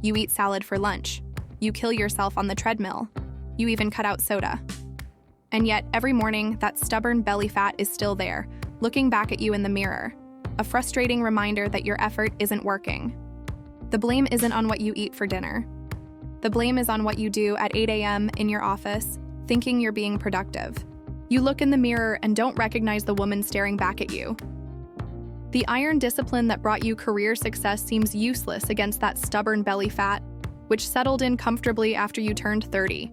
You eat salad for lunch. You kill yourself on the treadmill. You even cut out soda. And yet, every morning, that stubborn belly fat is still there, looking back at you in the mirror, a frustrating reminder that your effort isn't working. The blame isn't on what you eat for dinner. The blame is on what you do at 8 a.m. in your office, thinking you're being productive. You look in the mirror and don't recognize the woman staring back at you. The iron discipline that brought you career success seems useless against that stubborn belly fat, which settled in comfortably after you turned 30.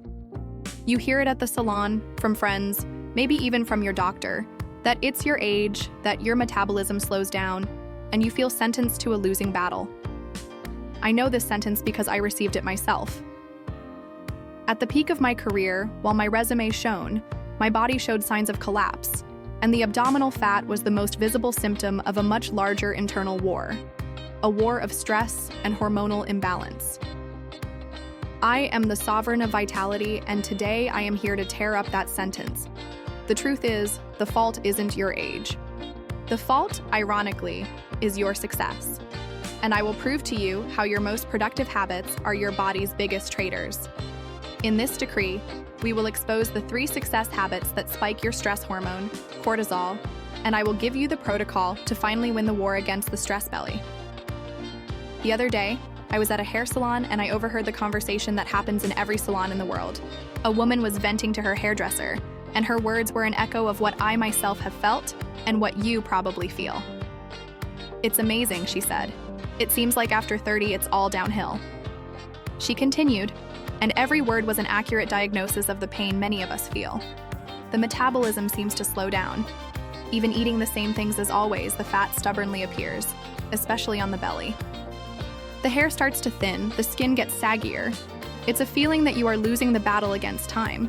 You hear it at the salon, from friends, maybe even from your doctor, that it's your age, that your metabolism slows down, and you feel sentenced to a losing battle. I know this sentence because I received it myself. At the peak of my career, while my resume shone, my body showed signs of collapse, and the abdominal fat was the most visible symptom of a much larger internal war, a war of stress and hormonal imbalance. I am the sovereign of vitality, and today I am here to tear up that sentence. The truth is, the fault isn't your age. The fault, ironically, is your success. And I will prove to you how your most productive habits are your body's biggest traitors. In this decree, we will expose the 3 success habits that spike your stress hormone, cortisol, and I will give you the protocol to finally win the war against the stress belly. The other day, I was at a hair salon and I overheard the conversation that happens in every salon in the world. A woman was venting to her hairdresser, and her words were an echo of what I myself have felt and what you probably feel. "It's amazing," she said. "It seems like after 30 it's all downhill." She continued, and every word was an accurate diagnosis of the pain many of us feel. The metabolism seems to slow down. Even eating the same things as always, the fat stubbornly appears, especially on the belly. The hair starts to thin, the skin gets saggier. It's a feeling that you are losing the battle against time.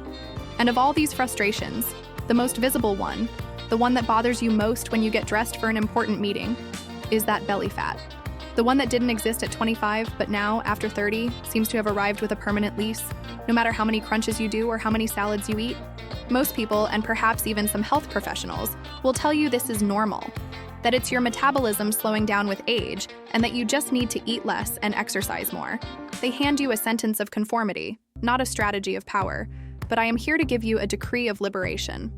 And of all these frustrations, the most visible one, the one that bothers you most when you get dressed for an important meeting, is that belly fat. The one that didn't exist at 25, but now, after 30, seems to have arrived with a permanent lease, no matter how many crunches you do or how many salads you eat. Most people, and perhaps even some health professionals, will tell you this is normal, that it's your metabolism slowing down with age, and that you just need to eat less and exercise more. They hand you a sentence of conformity, not a strategy of power, but I am here to give you a decree of liberation.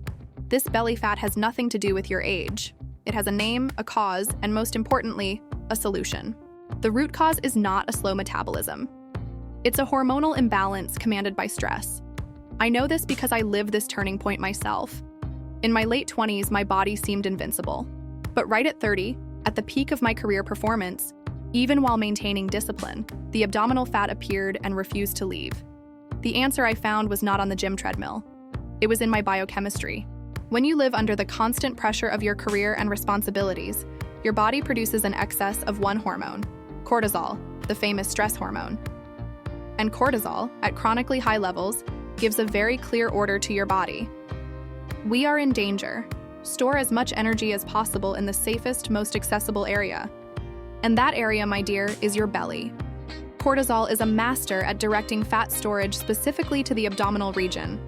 This belly fat has nothing to do with your age. It has a name, a cause, and most importantly, a solution. The root cause is not a slow metabolism. It's a hormonal imbalance commanded by stress. I know this because I lived this turning point myself. In my late 20s, my body seemed invincible. But right at 30, at the peak of my career performance, even while maintaining discipline, the abdominal fat appeared and refused to leave. The answer I found was not on the gym treadmill. It was in my biochemistry. When you live under the constant pressure of your career and responsibilities, your body produces an excess of one hormone, cortisol, the famous stress hormone. And cortisol, at chronically high levels, gives a very clear order to your body. We are in danger. Store as much energy as possible in the safest, most accessible area. And that area, my dear, is your belly. Cortisol is a master at directing fat storage specifically to the abdominal region.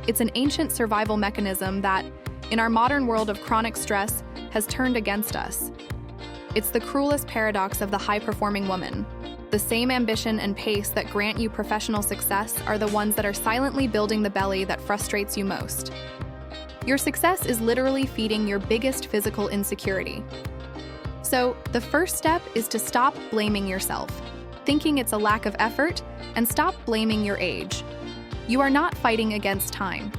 It's an ancient survival mechanism that, in our modern world of chronic stress, has turned against us. It's the cruelest paradox of the high-performing woman. The same ambition and pace that grant you professional success are the ones that are silently building the belly that frustrates you most. Your success is literally feeding your biggest physical insecurity. So, the first step is to stop blaming yourself, thinking it's a lack of effort, and stop blaming your age. You are not fighting against time.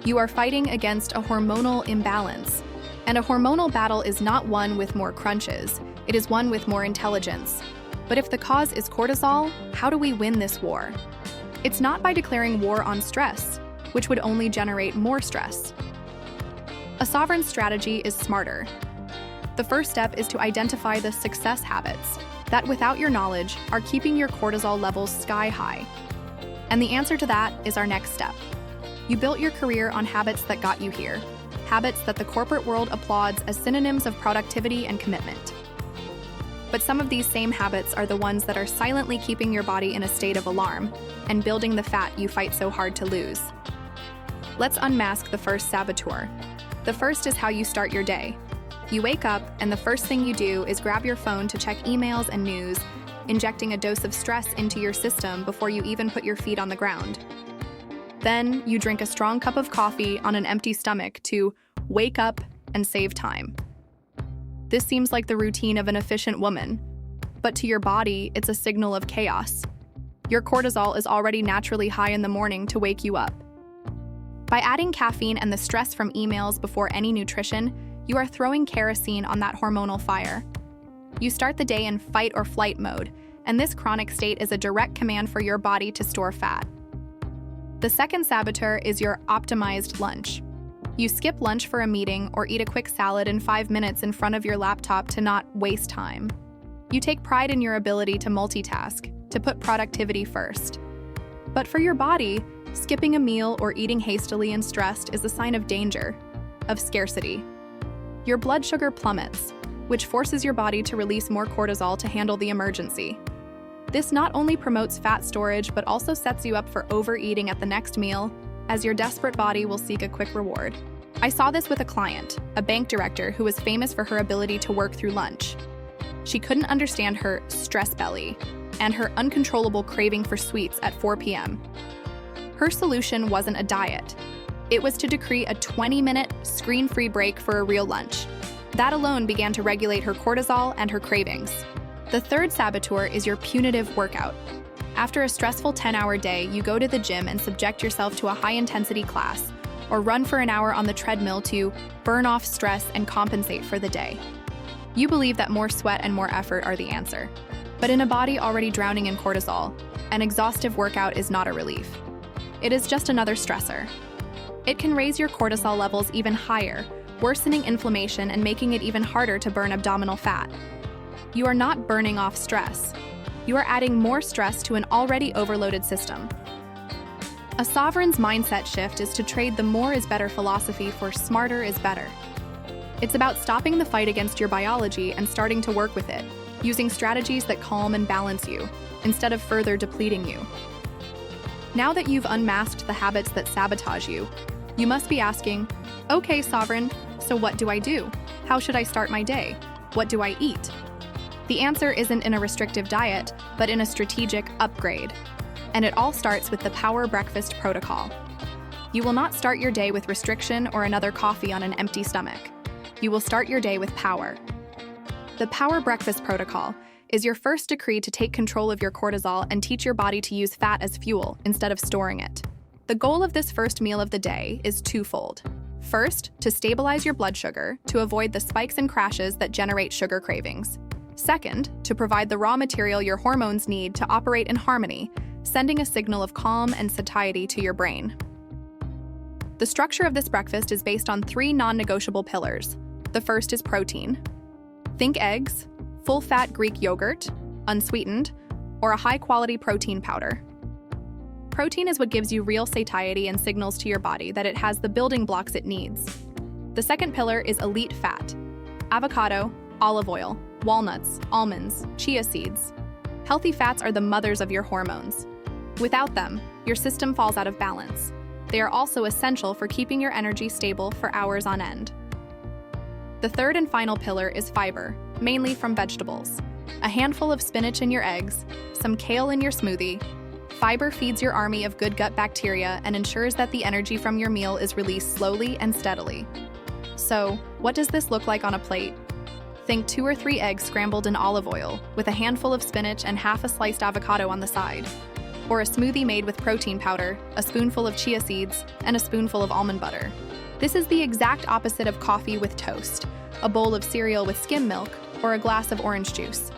You are fighting against a hormonal imbalance. And a hormonal battle is not won with more crunches, it is won with more intelligence. But if the cause is cortisol, how do we win this war? It's not by declaring war on stress, which would only generate more stress. A sovereign strategy is smarter. The first step is to identify the success habits that, without your knowledge, are keeping your cortisol levels sky high. And the answer to that is our next step. You built your career on habits that got you here, habits that the corporate world applauds as synonyms of productivity and commitment. But some of these same habits are the ones that are silently keeping your body in a state of alarm and building the fat you fight so hard to lose. Let's unmask the first saboteur. The first is how you start your day. You wake up, and the first thing you do is grab your phone to check emails and news, injecting a dose of stress into your system before you even put your feet on the ground. Then, you drink a strong cup of coffee on an empty stomach to wake up and save time. This seems like the routine of an efficient woman, but to your body, it's a signal of chaos. Your cortisol is already naturally high in the morning to wake you up. By adding caffeine and the stress from emails before any nutrition, you are throwing kerosene on that hormonal fire. You start the day in fight or flight mode, and this chronic state is a direct command for your body to store fat. The second saboteur is your optimized lunch. You skip lunch for a meeting or eat a quick salad in 5 minutes in front of your laptop to not waste time. You take pride in your ability to multitask, to put productivity first. But for your body, skipping a meal or eating hastily and stressed is a sign of danger, of scarcity. Your blood sugar plummets, which forces your body to release more cortisol to handle the emergency. This not only promotes fat storage, but also sets you up for overeating at the next meal, as your desperate body will seek a quick reward. I saw this with a client, a bank director who was famous for her ability to work through lunch. She couldn't understand her stress belly and her uncontrollable craving for sweets at 4 p.m. Her solution wasn't a diet. It was to decree a 20-minute, screen-free break for a real lunch. That alone began to regulate her cortisol and her cravings. The third saboteur is your punitive workout. After a stressful 10-hour day, you go to the gym and subject yourself to a high-intensity class, or run for an hour on the treadmill to burn off stress and compensate for the day. You believe that more sweat and more effort are the answer. But in a body already drowning in cortisol, an exhaustive workout is not a relief. It is just another stressor. It can raise your cortisol levels even higher, worsening inflammation and making it even harder to burn abdominal fat. You are not burning off stress. You are adding more stress to an already overloaded system. A sovereign's mindset shift is to trade the more is better philosophy for smarter is better. It's about stopping the fight against your biology and starting to work with it, using strategies that calm and balance you, instead of further depleting you. Now that you've unmasked the habits that sabotage you, you must be asking, okay, Sovereign, so what do I do? How should I start my day? What do I eat? The answer isn't in a restrictive diet, but in a strategic upgrade. And it all starts with the Power Breakfast Protocol. You will not start your day with restriction or another coffee on an empty stomach. You will start your day with power. The Power Breakfast Protocol is your first decree to take control of your cortisol and teach your body to use fat as fuel instead of storing it. The goal of this first meal of the day is twofold. First, to stabilize your blood sugar to avoid the spikes and crashes that generate sugar cravings. Second, to provide the raw material your hormones need to operate in harmony, sending a signal of calm and satiety to your brain. The structure of this breakfast is based on 3 non-negotiable pillars. The first is protein. Think eggs, full-fat Greek yogurt, unsweetened, or a high-quality protein powder. Protein is what gives you real satiety and signals to your body that it has the building blocks it needs. The second pillar is elite fat. Avocado, olive oil, walnuts, almonds, chia seeds. Healthy fats are the mothers of your hormones. Without them, your system falls out of balance. They are also essential for keeping your energy stable for hours on end. The third and final pillar is fiber, mainly from vegetables. A handful of spinach in your eggs, some kale in your smoothie. Fiber feeds your army of good gut bacteria and ensures that the energy from your meal is released slowly and steadily. So, what does this look like on a plate? Think 2 or 3 eggs scrambled in olive oil, with a handful of spinach and half a sliced avocado on the side. Or a smoothie made with protein powder, a spoonful of chia seeds, and a spoonful of almond butter. This is the exact opposite of coffee with toast, a bowl of cereal with skim milk, or a glass of orange juice.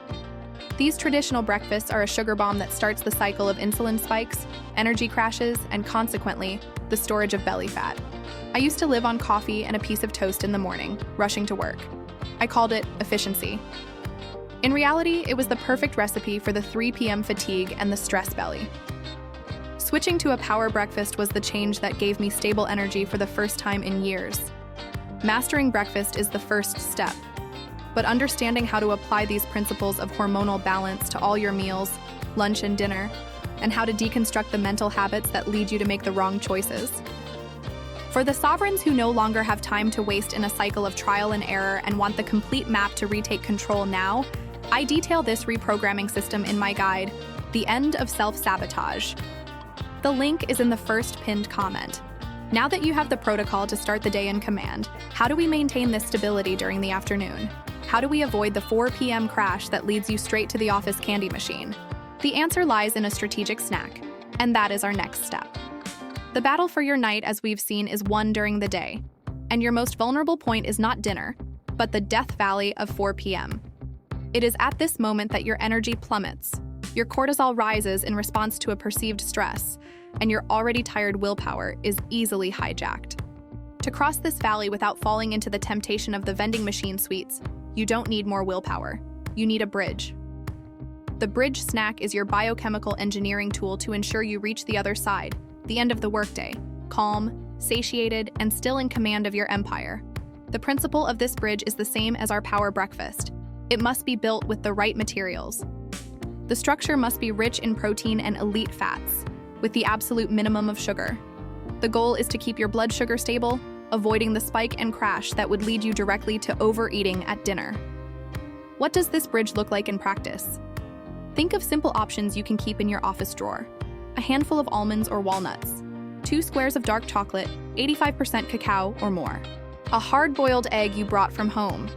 These traditional breakfasts are a sugar bomb that starts the cycle of insulin spikes, energy crashes, and consequently, the storage of belly fat. I used to live on coffee and a piece of toast in the morning, rushing to work. I called it efficiency. In reality, it was the perfect recipe for the 3 p.m. fatigue and the stress belly. Switching to a power breakfast was the change that gave me stable energy for the first time in years. Mastering breakfast is the first step, but understanding how to apply these principles of hormonal balance to all your meals, lunch and dinner, and how to deconstruct the mental habits that lead you to make the wrong choices. For the sovereigns who no longer have time to waste in a cycle of trial and error and want the complete map to retake control now, I detail this reprogramming system in my guide, The End of Self-Sabotage. The link is in the first pinned comment. Now that you have the protocol to start the day in command, how do we maintain this stability during the afternoon? How do we avoid the 4 p.m. crash that leads you straight to the office candy machine? The answer lies in a strategic snack, and that is our next step. The battle for your night, as we've seen, is won during the day, and your most vulnerable point is not dinner, but the death valley of 4 p.m. It is at this moment that your energy plummets, your cortisol rises in response to a perceived stress, and your already tired willpower is easily hijacked. To cross this valley without falling into the temptation of the vending machine sweets, you don't need more willpower. You need a bridge. The bridge snack is your biochemical engineering tool to ensure you reach the other side, the end of the workday, calm, satiated, and still in command of your empire. The principle of this bridge is the same as our power breakfast. It must be built with the right materials. The structure must be rich in protein and elite fats, with the absolute minimum of sugar. The goal is to keep your blood sugar stable, avoiding the spike and crash that would lead you directly to overeating at dinner. What does this bridge look like in practice? Think of simple options you can keep in your office drawer. A handful of almonds or walnuts, 2 squares of dark chocolate, 85% cacao or more, a hard-boiled egg you brought from home,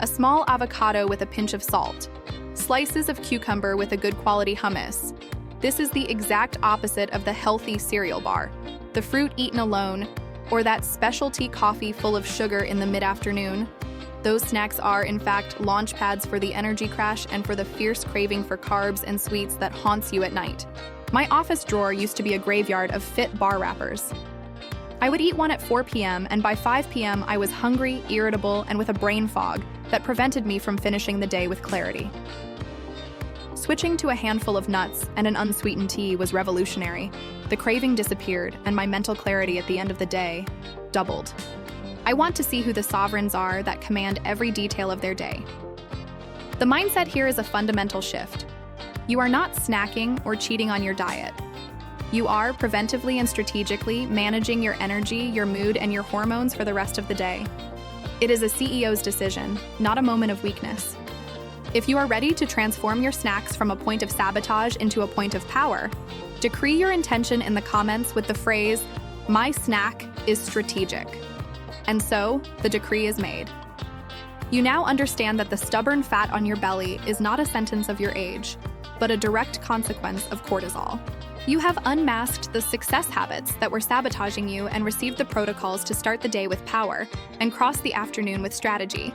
a small avocado with a pinch of salt, slices of cucumber with a good quality hummus. This is the exact opposite of the healthy cereal bar, the fruit eaten alone, or that specialty coffee full of sugar in the mid-afternoon. Those snacks are, in fact, launch pads for the energy crash and for the fierce craving for carbs and sweets that haunts you at night. My office drawer used to be a graveyard of fit bar wrappers. I would eat one at 4 p.m., and by 5 p.m. I was hungry, irritable, and with a brain fog that prevented me from finishing the day with clarity. Switching to a handful of nuts and an unsweetened tea was revolutionary. The craving disappeared, and my mental clarity at the end of the day doubled. I want to see who the sovereigns are that command every detail of their day. The mindset here is a fundamental shift. You are not snacking or cheating on your diet. You are preventively and strategically managing your energy, your mood, and your hormones for the rest of the day. It is a CEO's decision, not a moment of weakness. If you are ready to transform your snacks from a point of sabotage into a point of power, decree your intention in the comments with the phrase, "My snack is strategic." And so, the decree is made. You now understand that the stubborn fat on your belly is not a sentence of your age, but a direct consequence of cortisol. You have unmasked the success habits that were sabotaging you and received the protocols to start the day with power and cross the afternoon with strategy.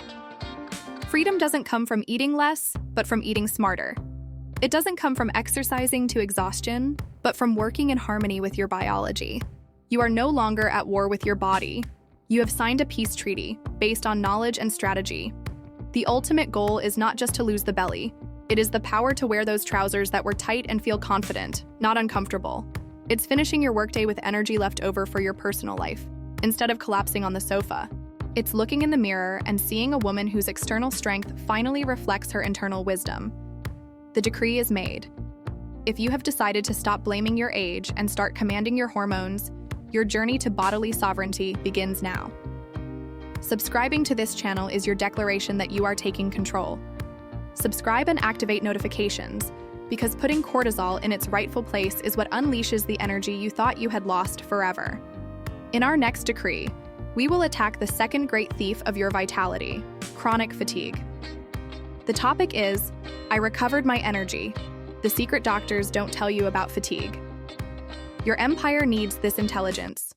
Freedom doesn't come from eating less, but from eating smarter. It doesn't come from exercising to exhaustion, but from working in harmony with your biology. You are no longer at war with your body. You have signed a peace treaty based on knowledge and strategy. The ultimate goal is not just to lose the belly. It is the power to wear those trousers that were tight and feel confident, not uncomfortable. It's finishing your workday with energy left over for your personal life, instead of collapsing on the sofa. It's looking in the mirror and seeing a woman whose external strength finally reflects her internal wisdom. The decree is made. If you have decided to stop blaming your age and start commanding your hormones, your journey to bodily sovereignty begins now. Subscribing to this channel is your declaration that you are taking control. Subscribe and activate notifications, because putting cortisol in its rightful place is what unleashes the energy you thought you had lost forever. In our next decree, we will attack the second great thief of your vitality, chronic fatigue. The topic is, I recovered my energy. The secret doctors don't tell you about fatigue. Your empire needs this intelligence.